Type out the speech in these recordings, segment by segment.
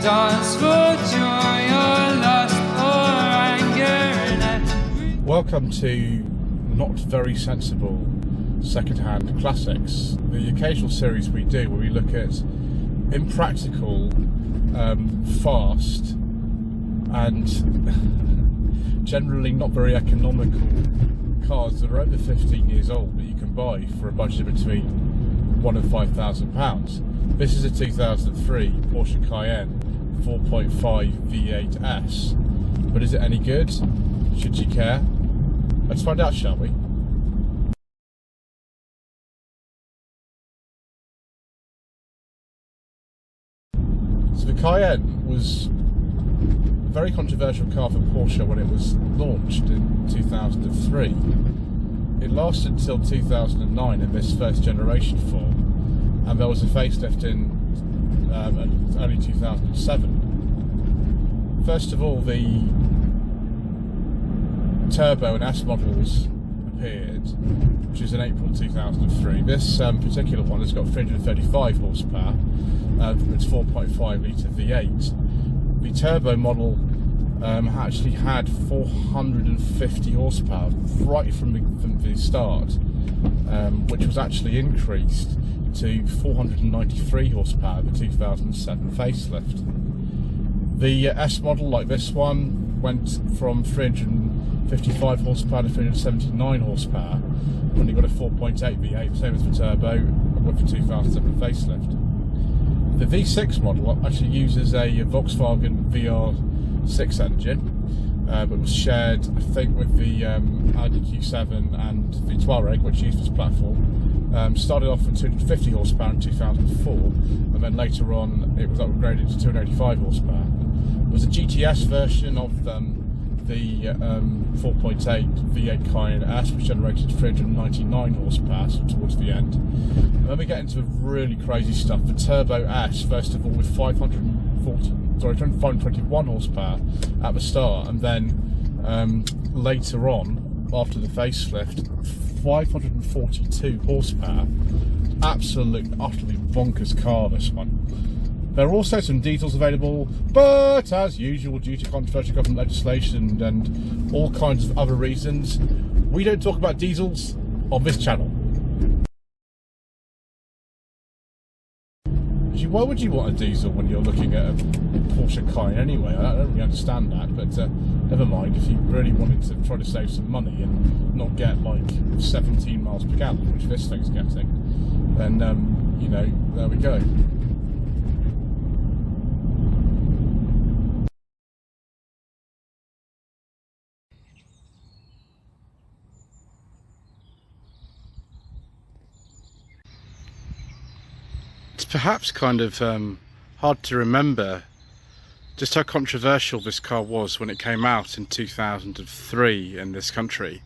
dance for joy or lust or anger. Welcome to Not Very Sensible Secondhand Classics, the occasional series we do where we look at impractical, fast and generally not very economical cars that are over 15 years old that you can buy for a budget between £1,000 and £5,000. This is a 2003 Porsche Cayenne 4.5 V8S, but is it any good? Should you care? Let's find out, shall we? So the Cayenne was a very controversial car for Porsche when it was launched in 2003. It lasted until 2009 in this first generation form, and there was a facelift in early 2007. First of all, the Turbo and S models appeared, which is in April 2003. This particular one has got 335 horsepower. It's 4.5 litre V8. The Turbo model actually had 450 horsepower right from the start, which was actually increased to 493 horsepower in the 2007 facelift. The S model, like this one, went from 355 horsepower to 379 horsepower when you got a 4.8 V8, same as the Turbo with the 2007 facelift. The V6 model actually uses a Volkswagen VR6 engine, but was shared, I think, with the Audi Q7 and the Touareg, which used this platform. Started off with 250 horsepower in 2004, and then later on it was upgraded to 285 horsepower. It was a GTS version of the 4.8 V8 Cayenne S, which generated 399 horsepower towards the end. And then we get into really crazy stuff. The Turbo S, first of all, with 521 horsepower at the start, and then later on, after the facelift, 542 horsepower. Absolute, utterly bonkers car, this one. There are also some diesels available, but as usual, due to controversial government legislation and all kinds of other reasons, we don't talk about diesels on this channel. Why would you want a diesel when you're looking at a Porsche Cayenne anyway? I don't really understand that, but never mind. If you really wanted to try to save some money and not get like 17 miles per gallon, which this thing's getting, then, you know, there we go. It's perhaps kind of hard to remember just how controversial this car was when it came out in 2003 in this country.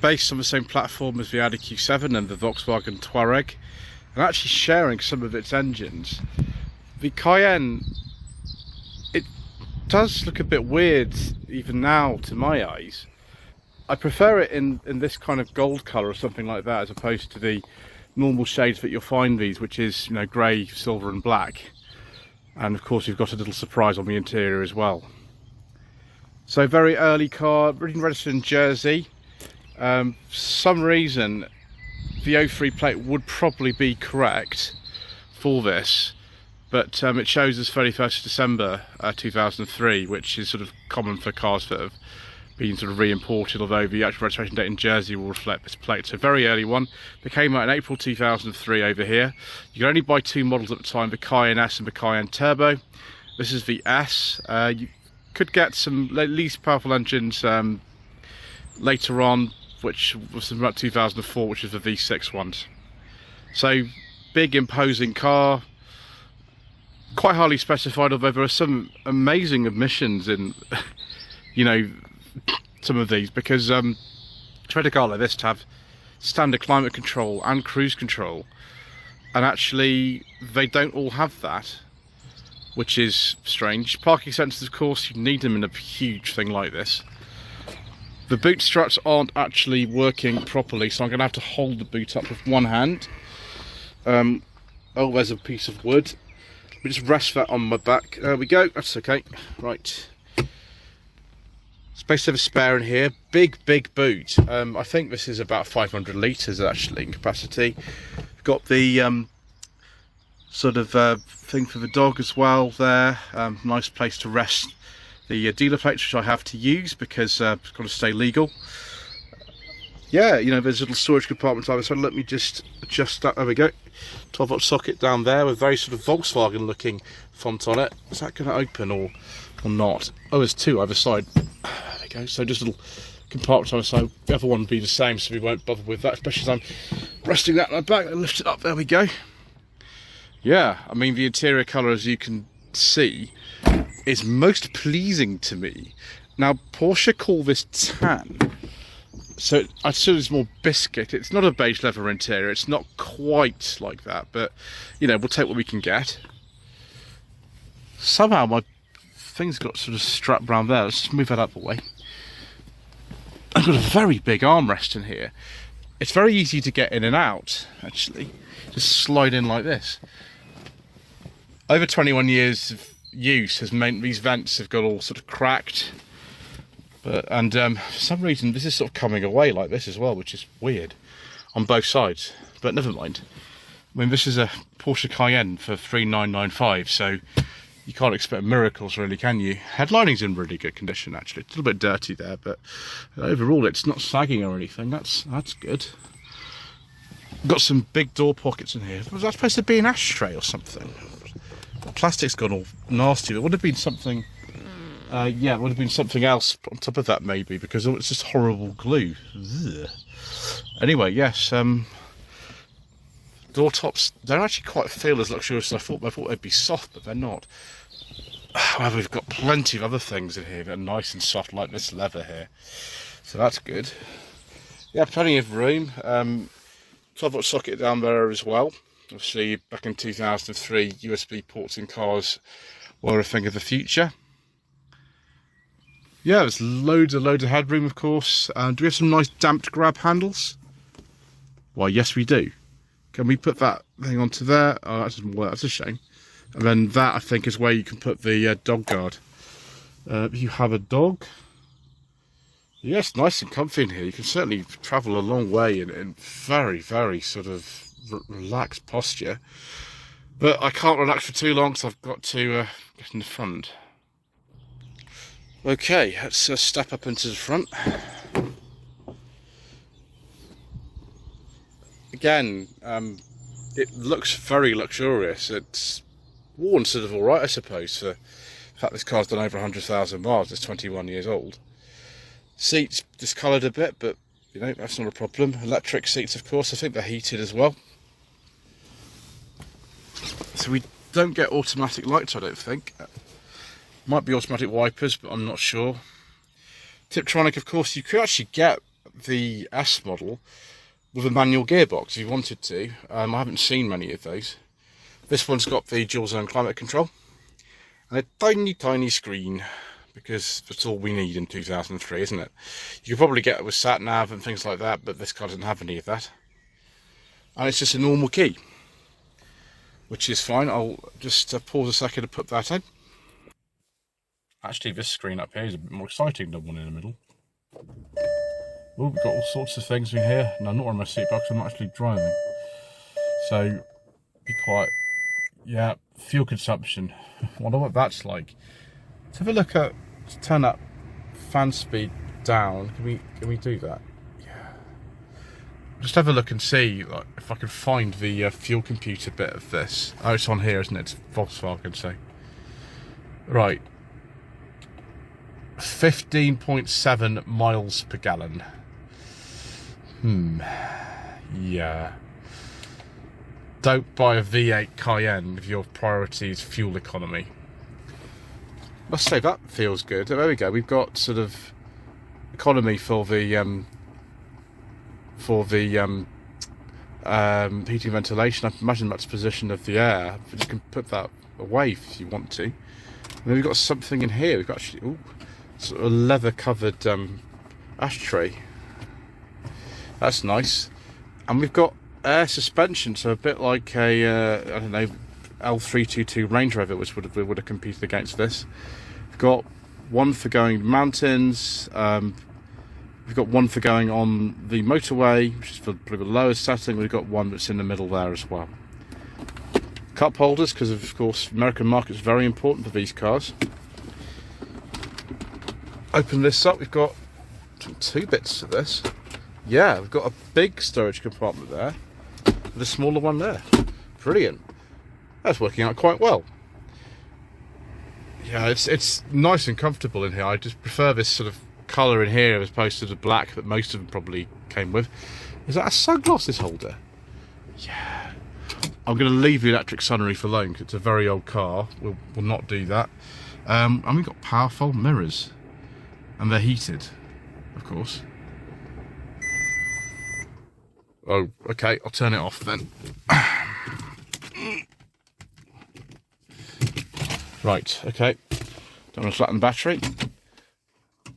Based on the same platform as the Audi Q7 and the Volkswagen Touareg, and actually sharing some of its engines, the Cayenne, it does look a bit weird even now to my eyes. I prefer it in this kind of gold colour or something like that, as opposed to the normal shades that you'll find these, which is, you know, grey, silver and black. And of course we've got a little surprise on the interior as well. So very early car, written registered in Jersey. For some reason the 03 plate would probably be correct for this, but it shows us 31st December 2003, which is sort of common for cars that have been sort of re-imported, although the actual registration date in Jersey will reflect this plate. So very early one. They came out in April 2003 over here. You could only buy two models at the time, the Cayenne S and the Cayenne Turbo. This is the S. You could get some least powerful engines later on, which was about 2004, which is the V6 ones. So big, imposing car, quite highly specified, although there are some amazing omissions in, you know, some of these, because to expect a car like this to have standard climate control and cruise control, and actually they don't all have that, which is strange. Parking sensors, of course, you need them in a huge thing like this. The boot struts aren't actually working properly, so I'm going to have to hold the boot up with one hand. Oh, there's a piece of wood. Let me just rest that on my back. There we go. That's okay. Right. Space to have a spare in here. Big boot. I think this is about 500 litres actually in capacity. Got the sort of thing for the dog as well there. Nice place to rest the dealer plates, which I have to use because it's got to stay legal. Yeah, you know, there's a little storage compartment either side. Let me just adjust that. There we go. 12-volt socket down there with very sort of Volkswagen looking font on it. Is that going to open or not? Oh, there's two either side. There we go. So just a little compartment either side. The other one would be the same, so we won't bother with that, especially as I'm resting that on my back. I lift it up. There we go. Yeah, I mean, the interior colour, as you can see, is most pleasing to me. Now, Porsche call this tan. So I'd say it's more biscuit. It's not a beige leather interior. It's not quite like that, but you know, we'll take what we can get. Somehow my thing's got sort of strapped around there. Let's just move that up a way. I've got a very big armrest in here. It's very easy to get in and out, actually. Just slide in like this. Over 21 years of use has meant these vents have got all sort of cracked. And for some reason this is sort of coming away like this as well, which is weird on both sides, but never mind. I mean, this is a Porsche Cayenne for 3,995, so you can't expect miracles really, can you? Headlining's in really good condition actually. It's a little bit dirty there, but overall it's not sagging or anything. That's good. Got some big door pockets in here. Was that supposed to be an ashtray or something? The plastic's gone all nasty. It would have been something. Yeah, it would have been something else on top of that maybe, because it's just horrible glue. Ugh. Anyway, yes, door tops don't actually quite feel as luxurious as I thought. I thought they'd be soft, but they're not. However, we've got plenty of other things in here that are nice and soft, like this leather here, so that's good. Yeah, plenty of room. 12-volt socket down there as well. Obviously, back in 2003, USB ports in cars were a thing of the future. Yeah, there's loads of headroom, of course. Do we have some nice damped grab handles? Why, yes we do. Can we put that thing onto there? Oh, that doesn't work, that's a shame. And then that, I think, is where you can put the dog guard. If you have a dog, yes, nice and comfy in here. You can certainly travel a long way in very sort of relaxed posture. But I can't relax for too long, so I've got to get in the front. Okay, let's step up into the front. Again, it looks very luxurious. It's worn sort of alright, I suppose, for the fact this car's done over 100,000 miles. It's 21 years old. Seats discoloured a bit, but you know, that's not a problem. Electric seats, of course. I think they're heated as well. So we don't get automatic lights, I don't think. Might be automatic wipers, but I'm not sure. Tiptronic, of course, you could actually get the S model with a manual gearbox if you wanted to. I haven't seen many of those. This one's got the dual zone climate control and a tiny screen, because that's all we need in 2003, isn't it? You could probably get it with sat nav and things like that, but this car doesn't have any of that. And it's just a normal key, which is fine. I'll just pause a second to put that in. Actually, this screen up here is a bit more exciting than the one in the middle. Oh, we've got all sorts of things in here. No, I'm not on my seat box, I'm not actually driving. So, be quiet. Yeah, fuel consumption. Wonder what that's like. Let's have a look at, let's turn that fan speed down. Can we do that? Yeah. Just have a look and see like, if I can find the fuel computer bit of this. Oh, it's on here, isn't it? It's Volkswagen, so. Right. 15.7 miles per gallon. Yeah. Don't buy a V8 Cayenne if your priority is fuel economy. Must say that feels good. There we go. We've got sort of economy for the heating, ventilation. I imagine that's the position of the air. But you can put that away if you want to. And then we've got something in here. We've got actually sort of leather covered ashtray. That's nice. And we've got air suspension, so a bit like a I don't know, L322 Range Rover, which would have competed against this. We've got one for going mountains. We've got one for going on the motorway, which is for probably the lowest setting. We've got one that's in the middle there as well. Cup holders, because of course American market is very important for these cars. Open this up, we've got two bits to this. Yeah, we've got a big storage compartment there, with a smaller one there. Brilliant. That's working out quite well. Yeah, it's nice and comfortable in here. I just prefer this sort of colour in here as opposed to the black that most of them probably came with. Is that a sunglasses holder? Yeah. I'm going to leave the electric sunroof alone because it's a very old car. We'll not do that. And we've got powerful mirrors. And they're heated, of course. Oh, okay, I'll turn it off then. Right, okay. Don't want to flatten the battery.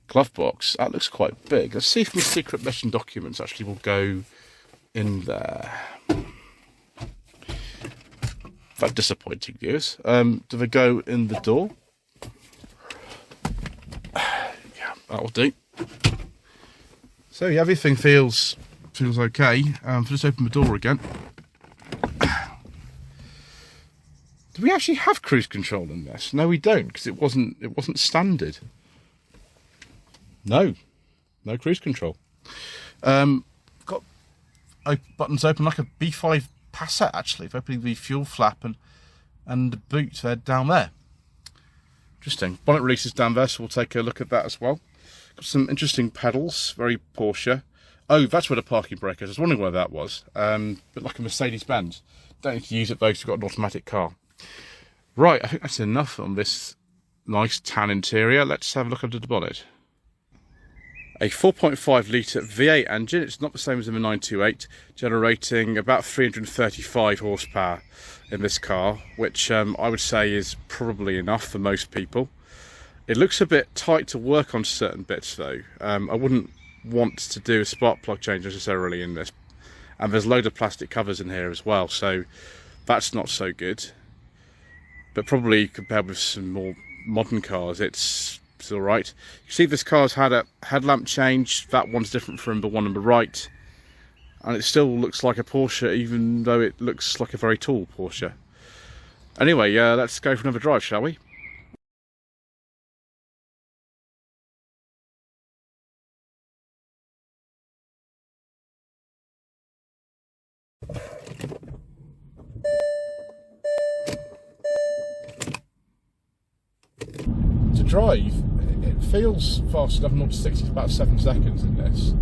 Glove box, that looks quite big. Let's see if my secret mission documents actually will go in there. That's disappointing news. Do they go in the door? Yeah, that'll do. So yeah, everything feels okay. Just open the door again. Do we actually have cruise control in this? No, we don't, because it wasn't standard. No cruise control. Got buttons open like a B5 Passat actually, for opening the fuel flap and the boot they're down there. Interesting. Bonnet releases down there, so we'll take a look at that as well. Got some interesting pedals, very Porsche. Oh, that's where the parking brake is. I was wondering where that was. But like a Mercedes-Benz. Don't need to use it though, because we've got an automatic car. Right, I think that's enough on this nice tan interior. Let's have a look under the bonnet. A 4.5 litre V8 engine. It's not the same as in the 928, generating about 335 horsepower in this car, which I would say is probably enough for most people. It looks a bit tight to work on certain bits though. I wouldn't want to do a spark plug change necessarily in this. And there's a load of plastic covers in here as well, so that's not so good. But probably compared with some more modern cars, it's all right. You see this car's had a headlamp change. That one's different from the one on the right. And it still looks like a Porsche, even though it looks like a very tall Porsche. Anyway, let's go for another drive, shall we? To drive, it feels fast enough, 0 to 60 is about 7 seconds in this.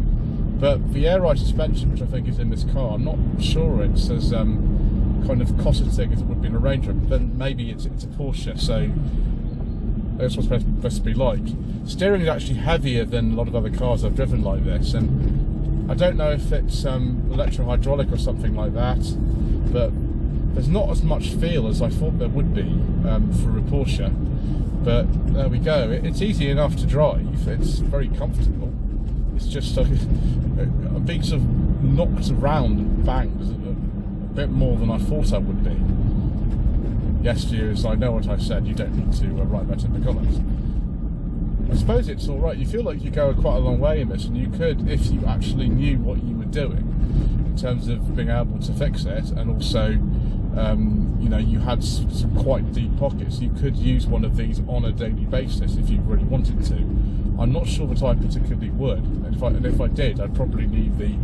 But the air ride suspension, which I think is in this car, I'm not sure it's as kind of cosseting as it would be in a Range Rover. Then maybe it's a Porsche, so that's what it's supposed to be like. Steering is actually heavier than a lot of other cars I've driven like this, and I don't know if it's electro-hydraulic or something like that, but there's not as much feel as I thought there would be for a Porsche. But there we go. It's easy enough to drive. It's very comfortable. It's just like I'm being sort of knocked around and banged a bit more than I thought I would be. Yes, viewers, I know what I've said. You don't need to write that in the comments. I suppose it's all right. You feel like you go quite a long way in this, and you could, if you actually knew what you were doing in terms of being able to fix it, and also you know, you had some quite deep pockets. You could use one of these on a daily basis if you really wanted to. I'm not sure that I particularly would, and if I did, I'd probably need the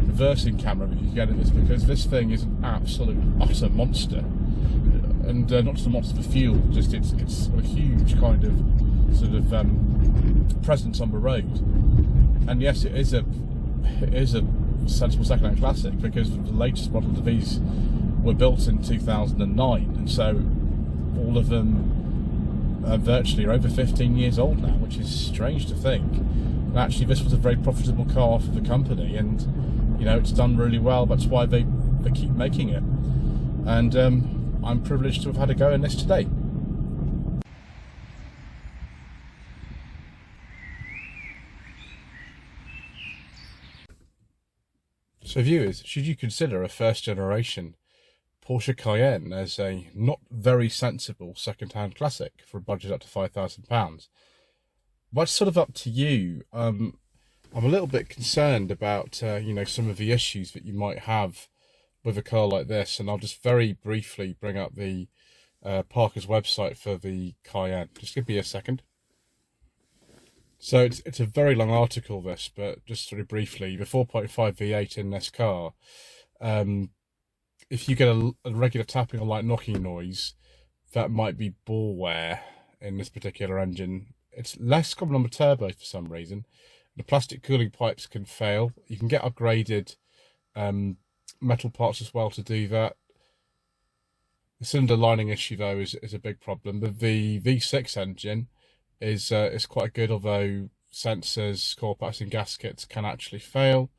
reversing camera that you can get in this, because this thing is an absolute utter monster, and not just a monster for fuel, just it's a huge kind of sort of presence on the road. And yes, it is a sensible second-hand classic, because the latest models of these were built in 2009, and so all of them virtually are over 15 years old now, which is strange to think. And actually, this was a very profitable car for the company, and you know, it's done really well. That's why they keep making it, and I'm privileged to have had a go in this today. So viewers, should you consider a first generation Porsche Cayenne as a not very sensible second-hand classic for a budget up to £5,000. But it's sort of up to you. I'm a little bit concerned about some of the issues that you might have with a car like this, and I'll just very briefly bring up the Parker's website for the Cayenne. Just give me a second. So it's a very long article, this, but just sort of briefly, the 4.5 V8 in this car, if you get a regular tapping or light knocking noise, that might be ball wear in this particular engine. It's less common on the turbo for some reason. The plastic cooling pipes can fail. You can get upgraded metal parts as well to do that. The cylinder lining issue, though, is a big problem. The V6 engine is quite good, although sensors, core packs and gaskets can actually fail.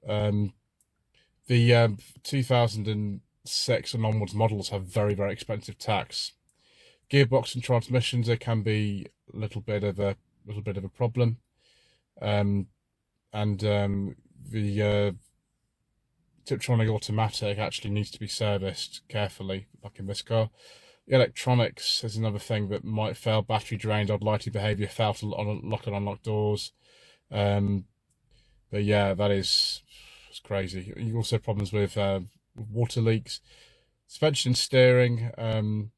The 2006 and onwards models have very, very expensive tacks. Gearbox and transmissions, they can be a little bit of a problem. The Tiptronic automatic actually needs to be serviced carefully, like in this car. The electronics is another thing that might fail. Battery drained, odd lighting behaviour, fail to lock and unlock doors. But yeah, it's crazy. You also have problems with water leaks. Suspension and steering.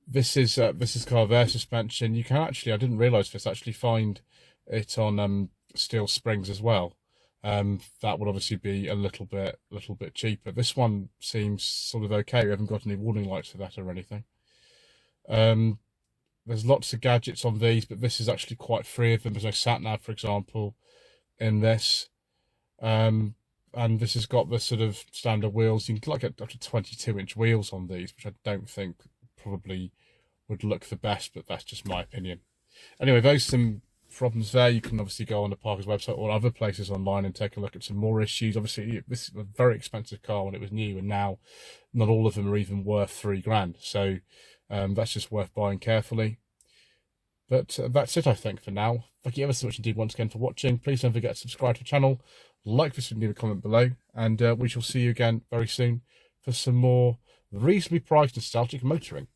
This is called air suspension. You can actually, I didn't realise this, actually find it on steel springs as well. That would obviously be a little bit cheaper. This one seems sort of okay. We haven't got any warning lights for that or anything. There's lots of gadgets on these, but this is actually quite free of them. There's no sat nav, for example, in this. And this has got the sort of standard wheels. You can get up to 22-inch wheels on these, which I don't think probably would look the best, but that's just my opinion. Anyway, those are some problems there. You can obviously go on the Parker's website or other places online and take a look at some more issues. Obviously, this is a very expensive car when it was new, and now not all of them are even worth £3,000. So that's just worth buying carefully. But that's it, I think, for now. Thank you ever so much indeed once again for watching. Please don't forget to subscribe to the channel, like this video, leave a comment below, and we shall see you again very soon for some more reasonably priced nostalgic motoring.